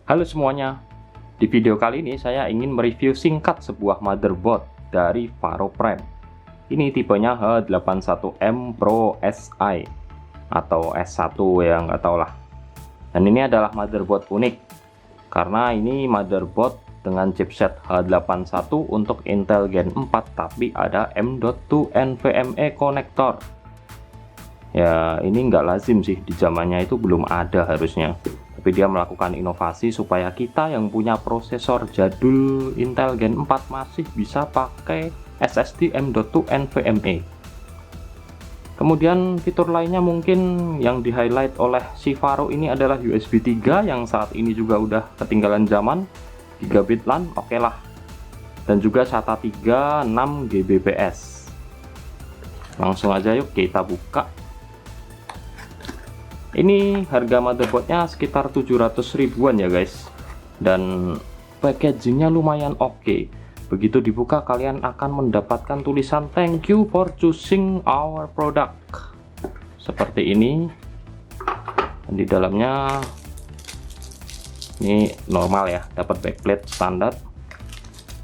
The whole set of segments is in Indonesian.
Halo semuanya, di video kali ini saya ingin mereview singkat sebuah motherboard dari Faro Prime. Ini tipenya H81M Pro Si atau S1 ya, nggak tahu lah. Dan ini adalah motherboard unik karena ini motherboard dengan chipset H81 untuk Intel Gen 4, tapi ada M.2 NVMe konektor. Ya, ini nggak lazim sih, di zamannya itu belum ada harusnya. Tapi dia melakukan inovasi supaya kita yang punya prosesor jadul Intel Gen 4 masih bisa pakai SSD M.2 NVMe. Kemudian fitur lainnya mungkin yang di highlight oleh si Faro ini adalah USB 3 yang saat ini juga udah ketinggalan zaman, gigabit LAN oke lah, dan juga SATA 3 6 Gbps. Langsung aja yuk kita buka. Ini harga motherboardnya sekitar 700 ribuan ya guys, dan packagingnya lumayan oke. Begitu dibuka kalian akan mendapatkan tulisan thank you for choosing our product seperti ini. Dan di dalamnya ini normal ya, dapat backplate standar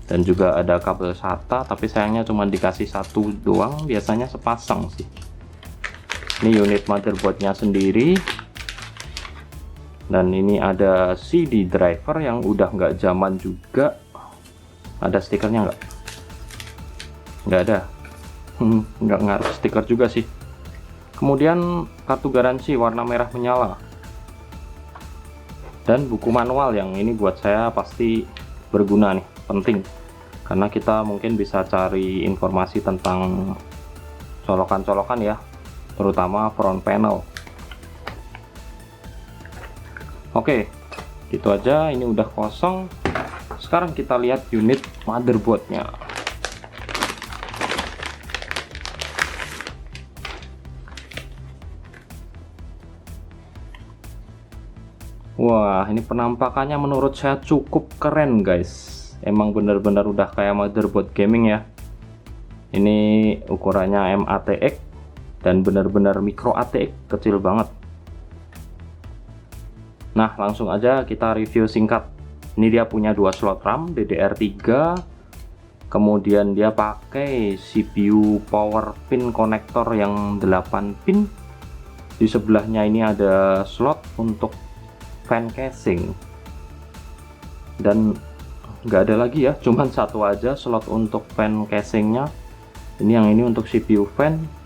dan juga ada kabel SATA, tapi sayangnya cuma dikasih satu doang, biasanya sepasang sih. Ini unit motherboardnya sendiri, dan ini ada CD driver yang udah nggak zaman juga. Ada stikernya nggak? Nggak ada. Nggak ngaruh stiker juga sih. Kemudian kartu garansi warna merah menyala, dan buku manual yang ini buat saya pasti berguna nih, penting karena kita mungkin bisa cari informasi tentang colokan-colokan ya, terutama front panel. Oke, gitu aja, ini udah kosong. Sekarang kita lihat unit motherboardnya. Wah, ini penampakannya menurut saya cukup keren guys. Emang bener-bener udah kayak motherboard gaming ya. Ini ukurannya MATX dan benar-benar micro ATX, kecil banget. Nah, langsung aja kita review singkat. Ini dia punya 2 slot RAM DDR3, kemudian dia pakai CPU power pin konektor yang 8 pin. Di sebelahnya ini ada slot untuk fan casing, dan nggak ada lagi ya, cuman satu aja slot untuk fan casingnya. Ini yang ini untuk CPU fan.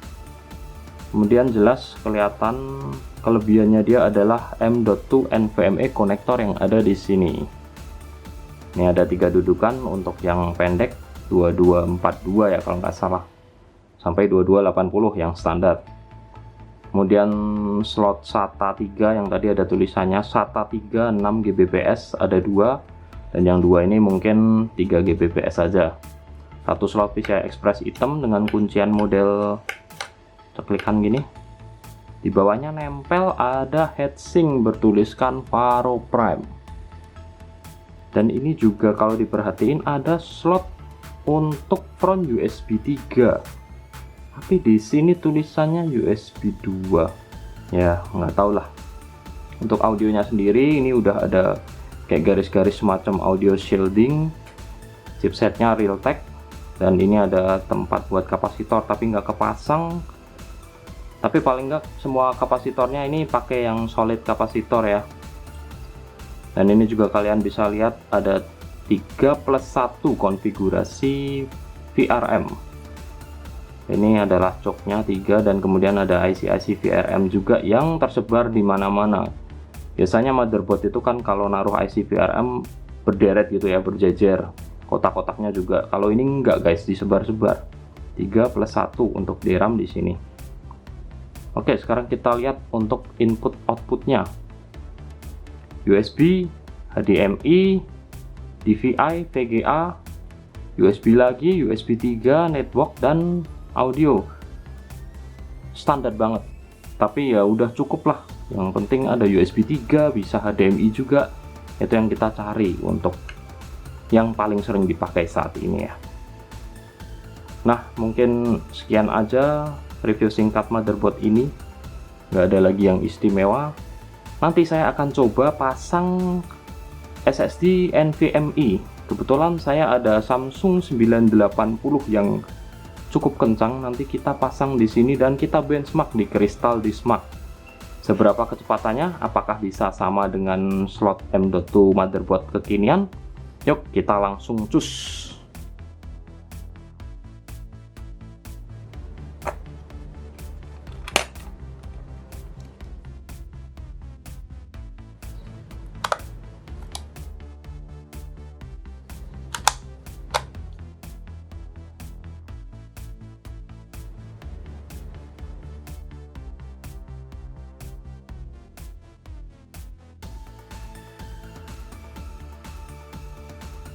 Kemudian jelas kelihatan kelebihannya dia adalah M.2 NVMe konektor yang ada di sini. Ini ada 3 dudukan, untuk yang pendek 2242 ya kalau nggak salah, sampai 2280 yang standar. Kemudian slot SATA 3 yang tadi ada tulisannya SATA 3 6 Gbps ada 2, dan yang 2 ini mungkin 3 Gbps saja. Satu slot PCI Express hitam dengan kuncian model ceklikan gini. Di bawahnya nempel ada heatsink bertuliskan Faro Prime. Dan ini juga kalau diperhatiin ada slot untuk front USB 3. Tapi di sini tulisannya USB 2. Ya, nggak tahu lah. Untuk audionya sendiri ini udah ada kayak garis-garis semacam audio shielding. Chipsetnya Realtek, dan ini ada tempat buat kapasitor tapi nggak kepasang. Tapi paling nggak semua kapasitornya ini pakai yang solid kapasitor ya. Dan ini juga kalian bisa lihat ada 3+1 konfigurasi VRM. Ini adalah coknya 3, dan kemudian ada IC-IC VRM juga yang tersebar di mana-mana. Biasanya motherboard itu kan kalau naruh IC VRM berderet gitu ya, berjejer. Kotak-kotaknya juga. Kalau ini enggak guys, disebar-sebar. 3+1 untuk DRAM di sini. Oke, sekarang kita lihat untuk input outputnya. USB, HDMI, DVI, VGA, USB lagi, USB 3, network, dan audio. Standar banget, tapi ya udah cukup lah. Yang penting ada USB 3, bisa HDMI juga. Itu yang kita cari untuk yang paling sering dipakai saat ini ya. Nah, mungkin sekian aja review singkat motherboard ini. Nggak ada lagi yang istimewa. Nanti saya akan coba pasang SSD NVMe. Kebetulan saya ada Samsung 980 yang cukup kencang. Nanti kita pasang di sini dan kita benchmark di Crystal Disk Mark. Seberapa kecepatannya? Apakah bisa sama dengan slot M.2 motherboard kekinian? Yuk kita langsung cus.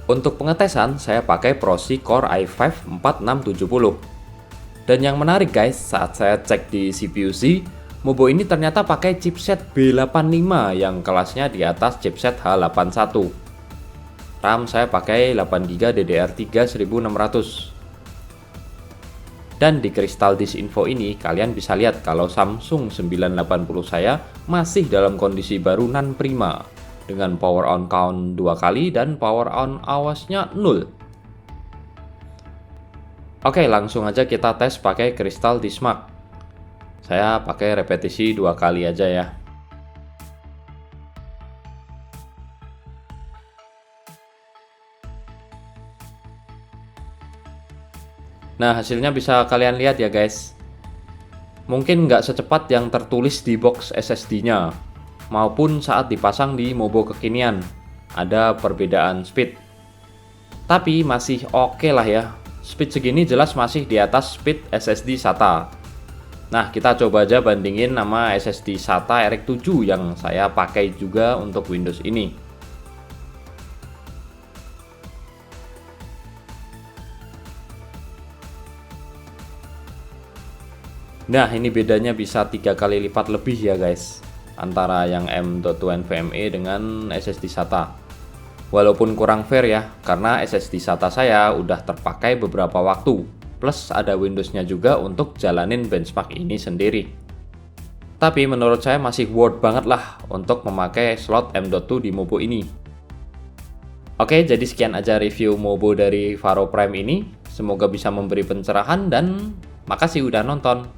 Untuk pengetesan, saya pakai Prosi Core i5 4670. Dan yang menarik guys, saat saya cek di CPU-Z, Mobo ini ternyata pakai chipset B85 yang kelasnya di atas chipset H81. RAM saya pakai 8GB DDR3 1600. Dan di Crystal Disk Info ini, kalian bisa lihat kalau Samsung 980 saya masih dalam kondisi baru non prima, dengan power on count 2 kali dan power on awasnya 0. Oke, langsung aja kita tes pakai Crystal Disk Mark. Saya pakai repetisi 2 kali aja ya. Nah, hasilnya bisa kalian lihat ya guys. Mungkin nggak secepat yang tertulis di box SSD-nya, maupun saat dipasang di Mobo kekinian. Ada perbedaan speed. Tapi masih oke lah ya. Speed segini jelas masih di atas speed SSD SATA. Nah, kita coba aja bandingin sama SSD SATA RX 7 yang saya pakai juga untuk Windows ini. Nah, ini bedanya bisa 3 kali lipat lebih ya guys, antara yang M.2 NVMe dengan SSD SATA. Walaupun kurang fair ya, karena SSD SATA saya udah terpakai beberapa waktu, plus ada Windows-nya juga untuk jalanin benchmark ini sendiri. Tapi menurut saya masih worth banget lah untuk memakai slot M.2 di Mobo ini. Oke, jadi sekian aja review Mobo dari Varo Prime ini. Semoga bisa memberi pencerahan dan makasih udah nonton.